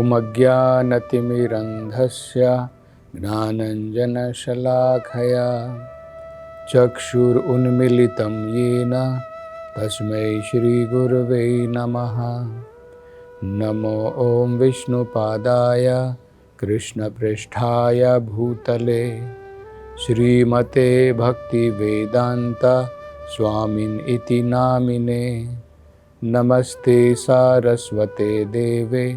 ॐ अज्ञानतिमिरन्धस्य ज्ञानञ्जनशलाखया चक्षुरुन्मीलितं येन तस्मै श्रीगुरवे नमः। नमो ॐ विष्णुपादाय कृष्णपृष्ठाय भूतले श्रीमते भक्तिवेदान्त स्वामिन् इति नामिने। नमस्ते सारस्वते देवे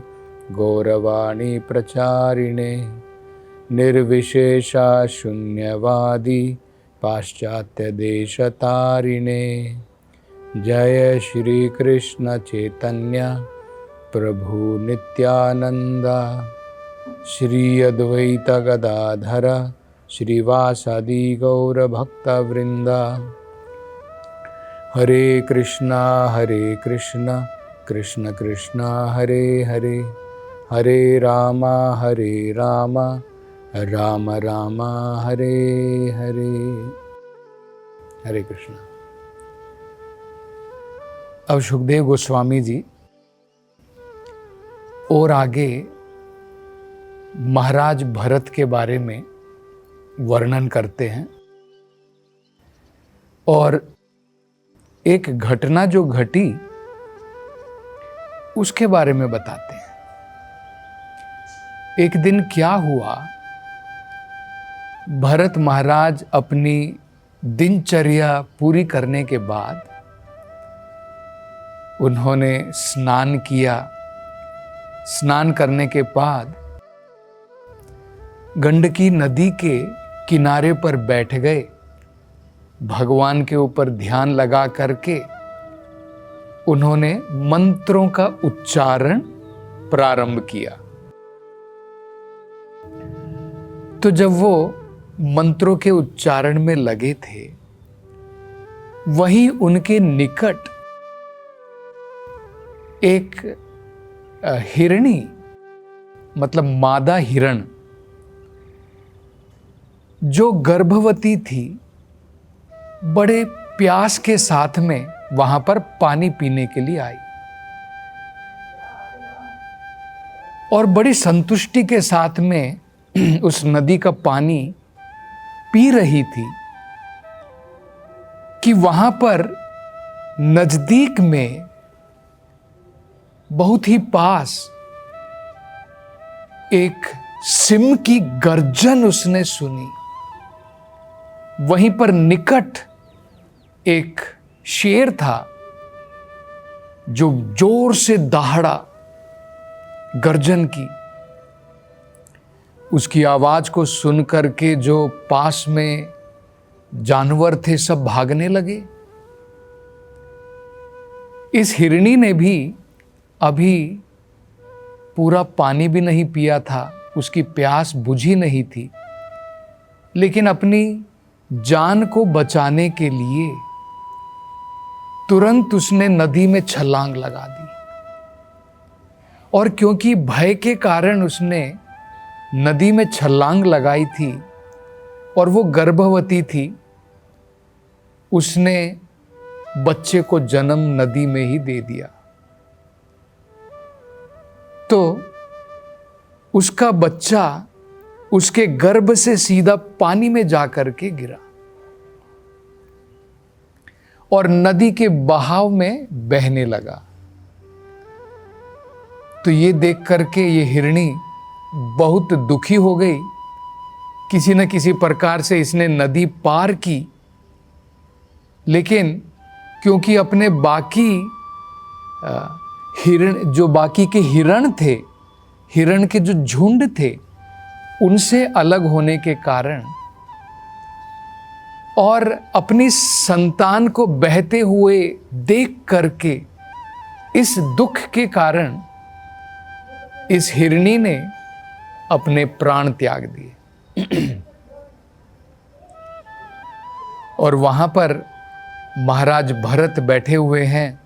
गौरवाणी प्रचारिणे निर्विशेषा शून्यवादी पाश्चात्यदेशतारिणे। जय श्री कृष्ण चैतन्य प्रभु नित्यानंद श्री अद्वैत गदाधर श्रीवासादि गौरभक्तवृंद। हरे कृष्णा कृष्ण कृष्ण हरे हरे, हरे राम राम राम हरे हरे। हरे कृष्णा। अब सुखदेव गोस्वामी जी और आगे महाराज भरत के बारे में वर्णन करते हैं और एक घटना जो घटी उसके बारे में बताते हैं। एक दिन क्या हुआ, भरत महाराज अपनी दिनचर्या पूरी करने के बाद उन्होंने स्नान किया। स्नान करने के बाद गंडकी नदी के किनारे पर बैठ गए। भगवान के ऊपर ध्यान लगा करके उन्होंने मंत्रों का उच्चारण प्रारंभ किया। तो जब वो मंत्रों के उच्चारण में लगे थे, वहीं उनके निकट एक हिरणी मतलब मादा हिरण जो गर्भवती थी, बड़े प्यास के साथ में वहां पर पानी पीने के लिए आई और बड़ी संतुष्टि के साथ में उस नदी का पानी पी रही थी कि वहां पर नजदीक में बहुत ही पास एक सिंह की गर्जन उसने सुनी। वहीं पर निकट एक शेर था जो जोर से दहाड़ा गर्जन की। उसकी आवाज को सुनकर के जो पास में जानवर थे सब भागने लगे। इस हिरणी ने भी अभी पूरा पानी भी नहीं पिया था, उसकी प्यास बुझी नहीं थी, लेकिन अपनी जान को बचाने के लिए तुरंत उसने नदी में छलांग लगा दी। और क्योंकि भय के कारण उसने नदी में छलांग लगाई थी और वो गर्भवती थी, उसने बच्चे को जन्म नदी में ही दे दिया। तो उसका बच्चा उसके गर्भ से सीधा पानी में जाकर के गिरा और नदी के बहाव में बहने लगा। तो ये देख करके ये हिरणी बहुत दुखी हो गई। किसी न किसी प्रकार से इसने नदी पार की, लेकिन क्योंकि अपने बाकी बाकी के हिरण थे, हिरण के जो झुंड थे, उनसे अलग होने के कारण और अपनी संतान को बहते हुए देख करके इस दुख के कारण इस हिरणी ने अपने प्राण त्याग दिए। और वहां पर महाराज भरत बैठे हुए हैं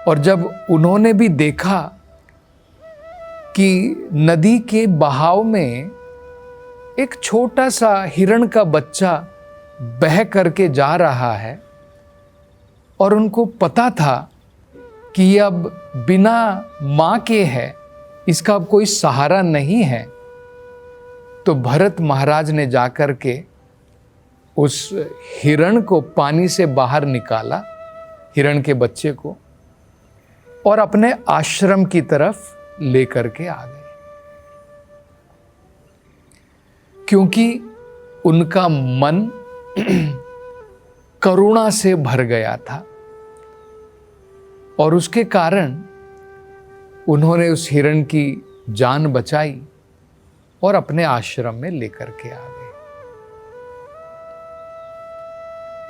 और जब उन्होंने भी देखा कि नदी के बहाव में एक छोटा सा हिरण का बच्चा बह करके जा रहा है और उनको पता था कि अब बिना माँ के है इसका अब कोई सहारा नहीं है, तो भरत महाराज ने जाकर के उस हिरण को पानी से बाहर निकाला, हिरण के बच्चे को, और अपने आश्रम की तरफ लेकर के आ गए, क्योंकि उनका मन करुणा से भर गया था और उसके कारण उन्होंने उस हिरण की जान बचाई और अपने आश्रम में लेकर के आ गए।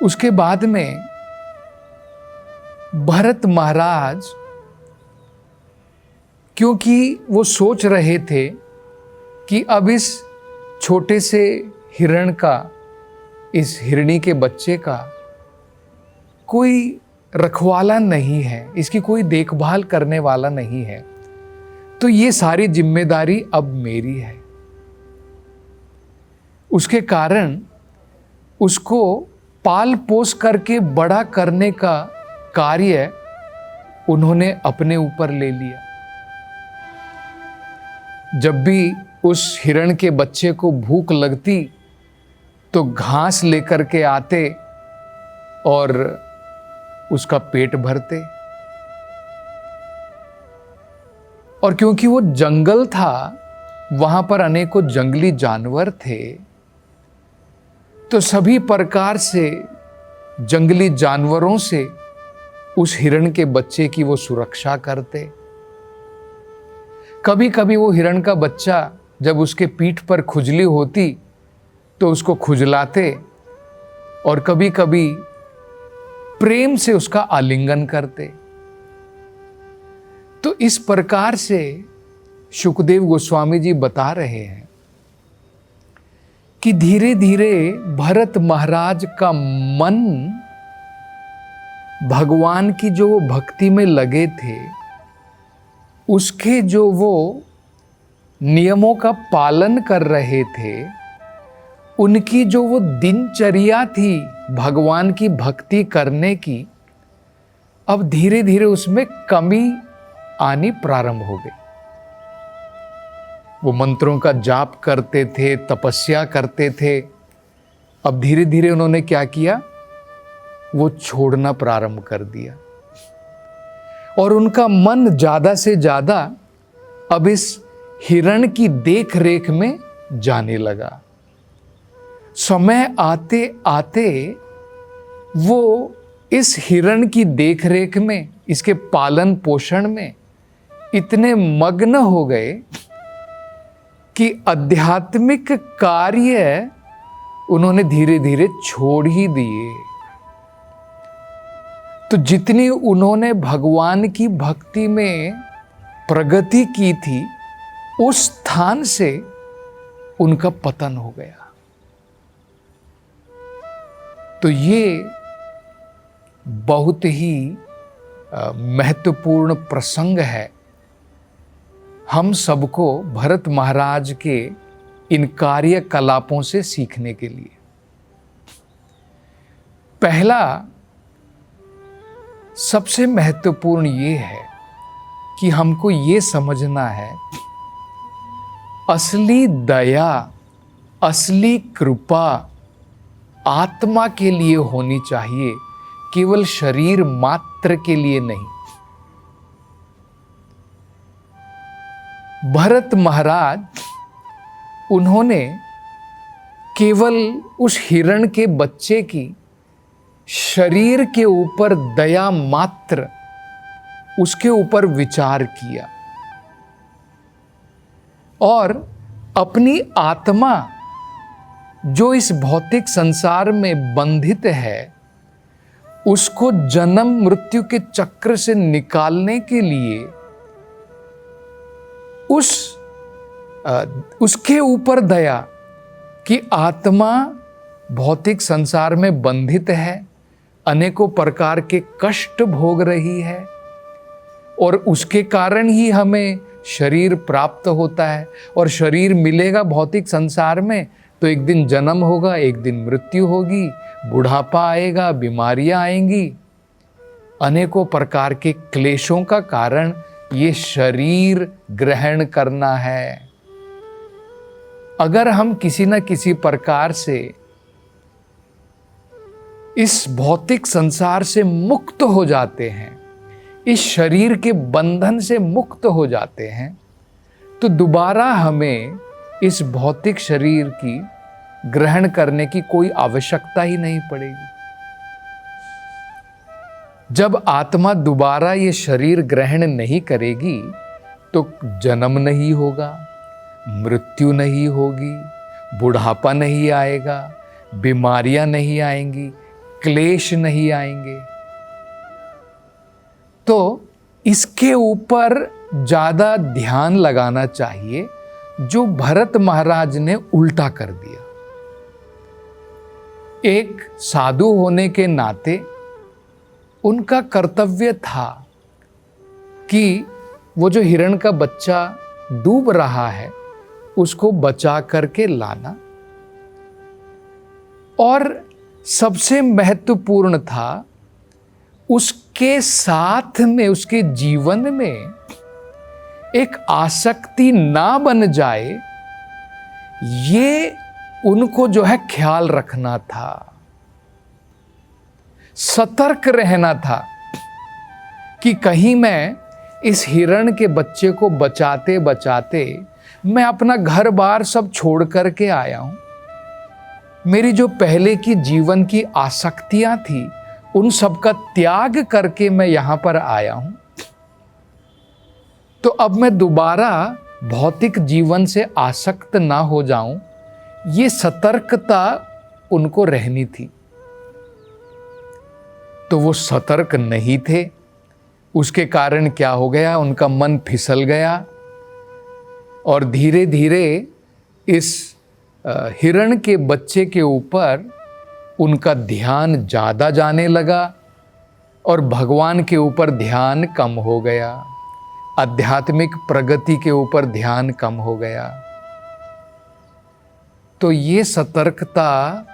उसके बाद में भरत महाराज, क्योंकि वो सोच रहे थे कि अब इस छोटे से हिरण का, इस हिरणी के बच्चे का कोई रखवाला नहीं है, इसकी कोई देखभाल करने वाला नहीं है, तो ये सारी जिम्मेदारी अब मेरी है। उसके कारण उसको पाल पोस करके बड़ा करने का कार्य उन्होंने अपने ऊपर ले लिया। जब भी उस हिरण के बच्चे को भूख लगती तो घास लेकर के आते और उसका पेट भरते, और क्योंकि वो जंगल था, वहां पर अनेकों जंगली जानवर थे, तो सभी प्रकार से जंगली जानवरों से उस हिरण के बच्चे की वो सुरक्षा करते। कभी कभी वो हिरण का बच्चा जब उसके पीठ पर खुजली होती तो उसको खुजलाते, और कभी कभी प्रेम से उसका आलिंगन करते। तो इस प्रकार से शुकदेव गोस्वामी जी बता रहे हैं कि धीरे धीरे भरत महाराज का मन भगवान की जो वो भक्ति में लगे थे, उसके जो वो नियमों का पालन कर रहे थे, उनकी जो वो दिनचर्या थी भगवान की भक्ति करने की, अब धीरे धीरे उसमें कमी आनी प्रारंभ हो गई। वो मंत्रों का जाप करते थे, तपस्या करते थे, अब धीरे धीरे उन्होंने क्या किया, वो छोड़ना प्रारंभ कर दिया, और उनका मन ज्यादा से ज्यादा अब इस हिरण की देख रेख में जाने लगा। समय आते आते वो इस हिरण की देख रेख में, इसके पालन पोषण में इतने मग्न हो गए कि आध्यात्मिक कार्य उन्होंने धीरे धीरे छोड़ ही दिए। तो जितनी उन्होंने भगवान की भक्ति में प्रगति की थी, उस स्थान से उनका पतन हो गया। तो ये बहुत ही महत्वपूर्ण प्रसंग है हम सबको भरत महाराज के इन कार्यकलापों से सीखने के लिए। पहला सबसे महत्वपूर्ण ये है कि हमको ये समझना है, असली दया, असली कृपा आत्मा के लिए होनी चाहिए, केवल शरीर मात्र के लिए नहीं। भरत महाराज, उन्होंने केवल उस हिरण के बच्चे की शरीर के ऊपर दया मात्र, उसके ऊपर विचार किया, और अपनी आत्मा जो इस भौतिक संसार में बंधित है, उसको जन्म मृत्यु के चक्र से निकालने के लिए उसके ऊपर दया कि आत्मा भौतिक संसार में बंधित है, अनेकों प्रकार के कष्ट भोग रही है, और उसके कारण ही हमें शरीर प्राप्त होता है, और शरीर मिलेगा भौतिक संसार में तो एक दिन जन्म होगा, एक दिन मृत्यु होगी, बुढ़ापा आएगा, बीमारियां आएंगी, अनेकों प्रकार के क्लेशों का कारण ये शरीर ग्रहण करना है। अगर हम किसी न किसी प्रकार से इस भौतिक संसार से मुक्त हो जाते हैं, इस शरीर के बंधन से मुक्त हो जाते हैं, तो दोबारा हमें इस भौतिक शरीर की ग्रहण करने की कोई आवश्यकता ही नहीं पड़ेगी। जब आत्मा दोबारा ये शरीर ग्रहण नहीं करेगी तो जन्म नहीं होगा, मृत्यु नहीं होगी, बुढ़ापा नहीं आएगा, बीमारियां नहीं आएंगी, क्लेश नहीं आएंगे। तो इसके ऊपर ज्यादा ध्यान लगाना चाहिए, जो भरत महाराज ने उल्टा कर दिया। एक साधु होने के नाते उनका कर्तव्य था कि वो जो हिरण का बच्चा डूब रहा है उसको बचा करके लाना, और सबसे महत्वपूर्ण था उसके साथ में, उसके जीवन में एक आसक्ति ना बन जाए, ये उनको जो है ख्याल रखना था, सतर्क रहना था कि कहीं मैं इस हिरण के बच्चे को बचाते बचाते मैं अपना घर बार सब छोड़ करके आया हूं, मेरी जो पहले की जीवन की आसक्तियां थी उन सब का त्याग करके मैं यहां पर आया हूं, तो अब मैं दोबारा भौतिक जीवन से आसक्त ना हो जाऊं, ये सतर्कता उनको रहनी थी। तो वो सतर्क नहीं थे, उसके कारण क्या हो गया, उनका मन फिसल गया और धीरे धीरे इस हिरण के बच्चे के ऊपर उनका ध्यान ज़्यादा जाने लगा और भगवान के ऊपर ध्यान कम हो गया, आध्यात्मिक प्रगति के ऊपर ध्यान कम हो गया। तो ये सतर्कता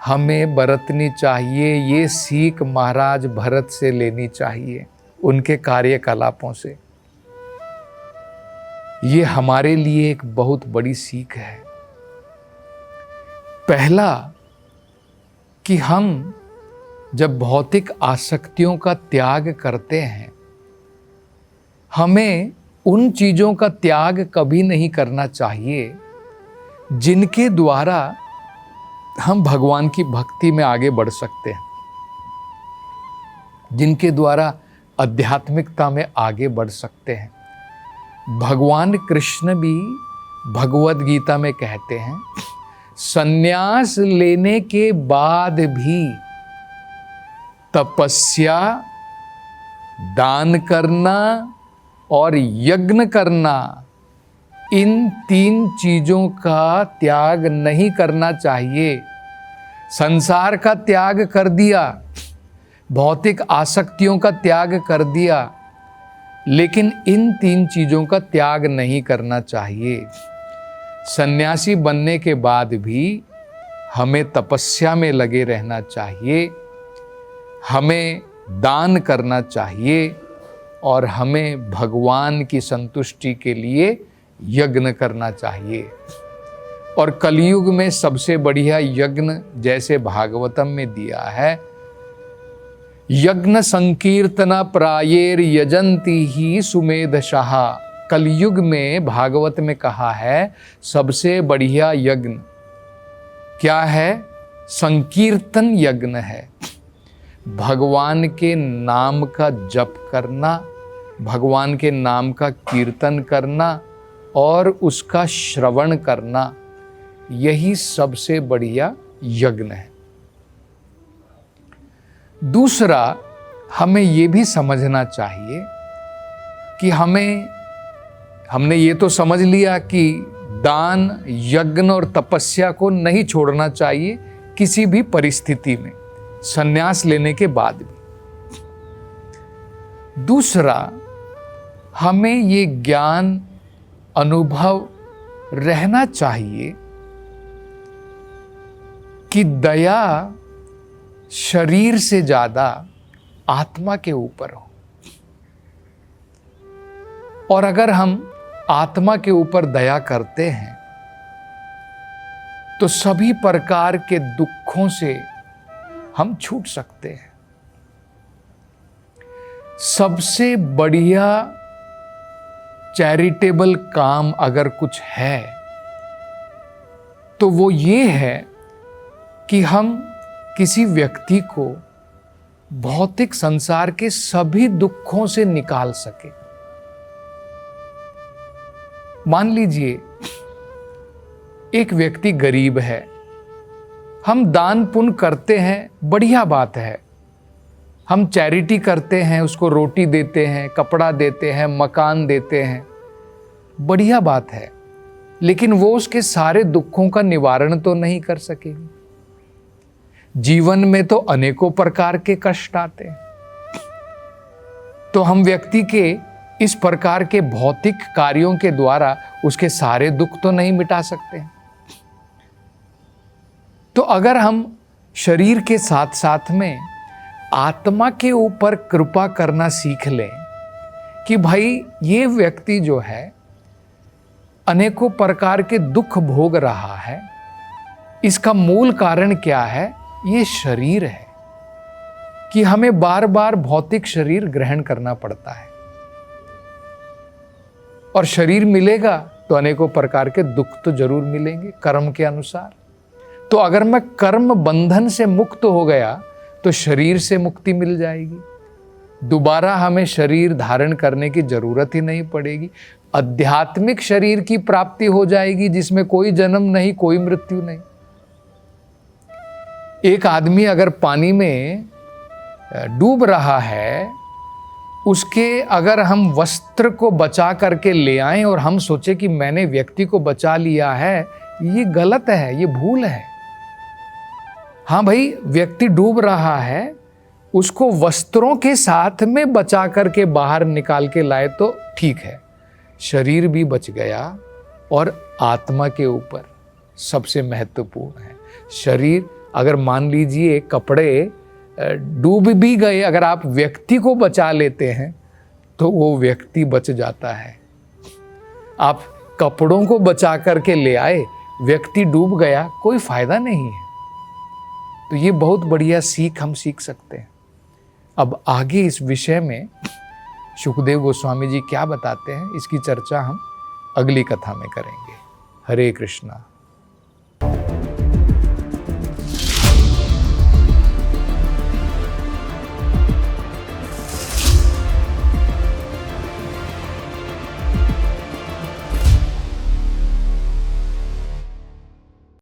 हमें बरतनी चाहिए, ये सीख महाराज भरत से लेनी चाहिए, उनके कार्यकलापों से। ये हमारे लिए एक बहुत बड़ी सीख है। पहला कि हम जब भौतिक आसक्तियों का त्याग करते हैं, हमें उन चीज़ों का त्याग कभी नहीं करना चाहिए जिनके द्वारा हम भगवान की भक्ति में आगे बढ़ सकते हैं, जिनके द्वारा आध्यात्मिकता में आगे बढ़ सकते हैं। भगवान कृष्ण भी भगवद गीता में कहते हैं, संन्यास लेने के बाद भी तपस्या, दान करना और यज्ञ करना, इन 3 चीजों का त्याग नहीं करना चाहिए। संसार का त्याग कर दिया, भौतिक आसक्तियों का त्याग कर दिया, लेकिन इन 3 चीजों का त्याग नहीं करना चाहिए। सन्यासी बनने के बाद भी हमें तपस्या में लगे रहना चाहिए, हमें दान करना चाहिए और हमें भगवान की संतुष्टि के लिए यज्ञ करना चाहिए। और कलयुग में सबसे बढ़िया यज्ञ जैसे भागवतम में दिया है, यज्ञ संकीर्तना प्रायेर यजंती ही सुमेधशाह। कलयुग में भागवत में कहा है सबसे बढ़िया यज्ञ क्या है? संकीर्तन यज्ञ है। भगवान के नाम का जप करना, भगवान के नाम का कीर्तन करना और उसका श्रवण करना, यही सबसे बढ़िया यज्ञ है। दूसरा, हमें ये भी समझना चाहिए कि हमने ये तो समझ लिया कि दान, यज्ञ और तपस्या को नहीं छोड़ना चाहिए किसी भी परिस्थिति में, संन्यास लेने के बाद भी। दूसरा, हमें ये ज्ञान अनुभव रहना चाहिए कि दया शरीर से ज्यादा आत्मा के ऊपर हो। और अगर हम आत्मा के ऊपर दया करते हैं तो सभी प्रकार के दुखों से हम छूट सकते हैं। सबसे बढ़िया चैरिटेबल काम अगर कुछ है तो वो ये है कि हम किसी व्यक्ति को भौतिक संसार के सभी दुखों से निकाल सके। मान लीजिए एक व्यक्ति गरीब है, हम दान पुण्य करते हैं, बढ़िया बात है। हम चैरिटी करते हैं, उसको रोटी देते हैं, कपड़ा देते हैं, मकान देते हैं, बढ़िया बात है। लेकिन वो उसके सारे दुखों का निवारण तो नहीं कर सकेगी। जीवन में तो अनेकों प्रकार के कष्ट आते हैं, तो हम व्यक्ति के इस प्रकार के भौतिक कार्यों के द्वारा उसके सारे दुख तो नहीं मिटा सकते। तो अगर हम शरीर के साथ साथ में आत्मा के ऊपर कृपा करना सीख लें कि भाई ये व्यक्ति जो है अनेकों प्रकार के दुख भोग रहा है, इसका मूल कारण क्या है? ये शरीर है कि हमें बार बार भौतिक शरीर ग्रहण करना पड़ता है, और शरीर मिलेगा तो अनेकों प्रकार के दुख तो जरूर मिलेंगे कर्म के अनुसार। तो अगर मैं कर्म बंधन से मुक्त हो गया तो शरीर से मुक्ति मिल जाएगी, दोबारा हमें शरीर धारण करने की जरूरत ही नहीं पड़ेगी। आध्यात्मिक शरीर की प्राप्ति हो जाएगी जिसमें कोई जन्म नहीं, कोई मृत्यु नहीं। एक आदमी अगर पानी में डूब रहा है, उसके अगर हम वस्त्र को बचा करके ले आएं और हम सोचे कि मैंने व्यक्ति को बचा लिया है, ये गलत है, ये भूल है। हाँ भाई, व्यक्ति डूब रहा है, उसको वस्त्रों के साथ में बचा करके बाहर निकाल के लाए तो ठीक है, शरीर भी बच गया। और आत्मा के ऊपर सबसे महत्वपूर्ण है शरीर। अगर मान लीजिए कपड़े डूब भी गए, अगर आप व्यक्ति को बचा लेते हैं तो वो व्यक्ति बच जाता है। आप कपड़ों को बचा करके ले आए, व्यक्ति डूब गया, कोई फायदा नहीं है। तो ये बहुत बढ़िया सीख हम सीख सकते हैं। अब आगे इस विषय में शुकदेव गोस्वामी जी क्या बताते हैं, इसकी चर्चा हम अगली कथा में करेंगे। हरे कृष्णा।